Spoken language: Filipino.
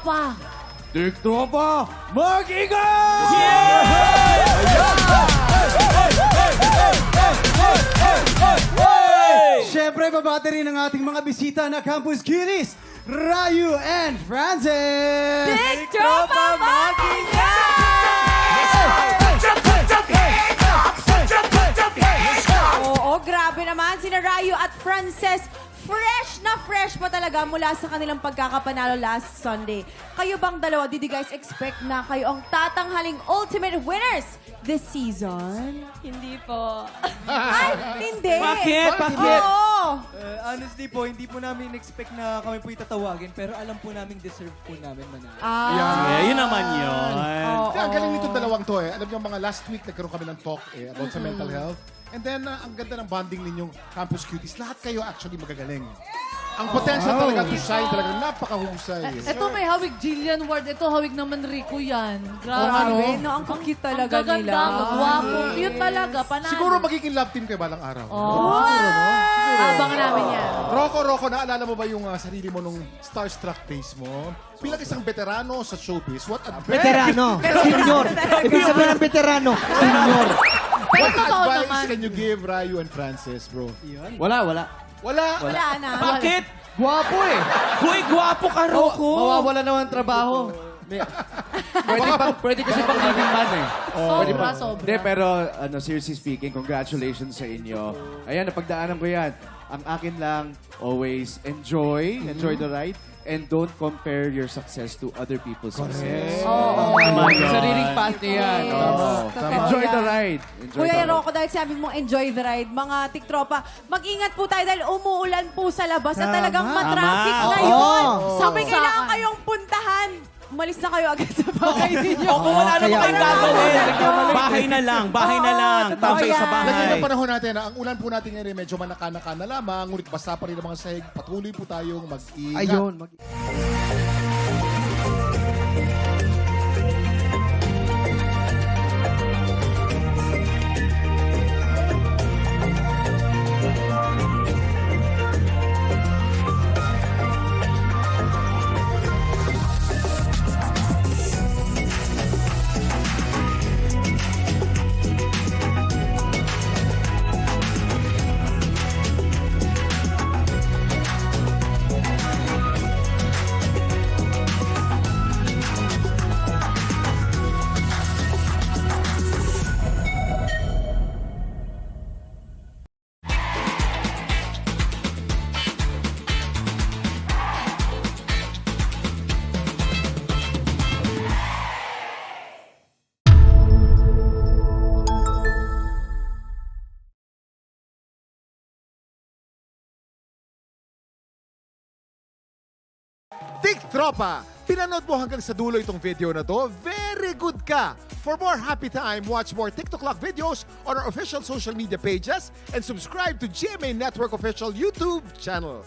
Tropa! TikTropa, mag-ingat! Siyempre, babati rin ang ating mga bisita na Campus Cuties, Rayu and Francis! Big Tropa mag-ingat! Oo, grabe naman. Sina Rayu at Frances, fresh pa talaga mula sa kanilang pagkakapanalo last Sunday. Kayo bang dalawa, did you guys expect na kayo ang tatanghaling ultimate winners this season? Hindi po. Ay, hindi. Bakit? Bakit? Oo. Honestly po, hindi po namin expect na kami po itatawagin, pero alam po namin deserve po namin manalo. Yun naman yun. Hindi, ang galing nitong dalawang to eh. Alam niyo, mga last week nagkaroon kami ng talk about sa mental health. And then, ang ganda ng bonding ninyong Campus Cuties. Lahat kayo actually magagaling. Ang potential talaga to shine talaga napakahusay. Ito may hawig Jillian Ward. Ito hawig naman Rico yan. Grabe, no? Ang cute talaga Ang gaganda, nila. magwapo. Cute talaga. Panalo. Siguro magiging love team kayo balang araw. Siguro, no? Abangan namin yan. Rocco, naalala mo ba yung sarili mo nung starstruck face mo? Bilang isang veterano sa showbiz, what advice, Veterano, senior. Ibig sabihin ng veterano, senior. Pero what totoo advice naman. can you give Rayu and Francis, bro? Wala. Wala. Wala na. Bakit? Gwapo eh! Kuy, gwapo ka, Rocco. Mawawala naman ang trabaho. Pwede kasi pang living man eh. Sobra. Hindi, pero seriously speaking, congratulations sa inyo. Ayan, napagdaanan ko yan. Ang akin lang, always enjoy the ride, and don't compare your success to other people's success. Sariling path niya yan. Enjoy the ride. Kuya Rocco, dahil sabi mo enjoy the ride, mga tiktropa, mag-ingat po tayo dahil umuulan po sa labas at talagang matraffic Tama. ngayon. Oo. So may kailangan kayong puntahan. Umalis na kayo agad sa bahay ninyo. O kung wala naman Kaya- kayong gagawin, bahay na lang. Tambay sa yan. Lagi bahay. ng panahon natin, ang ulan po natin ngayon medyo manaka-naka na lamang, ngunit basta pa rin ang mga sahig, patuloy po tayong mag-ingat. Ayun. TikTropa! Pinanood mo hanggang sa dulo itong video na to? Very good ka! For more happy time, watch more TikTok Clock videos on our official social media pages and subscribe to GMA Network official YouTube channel.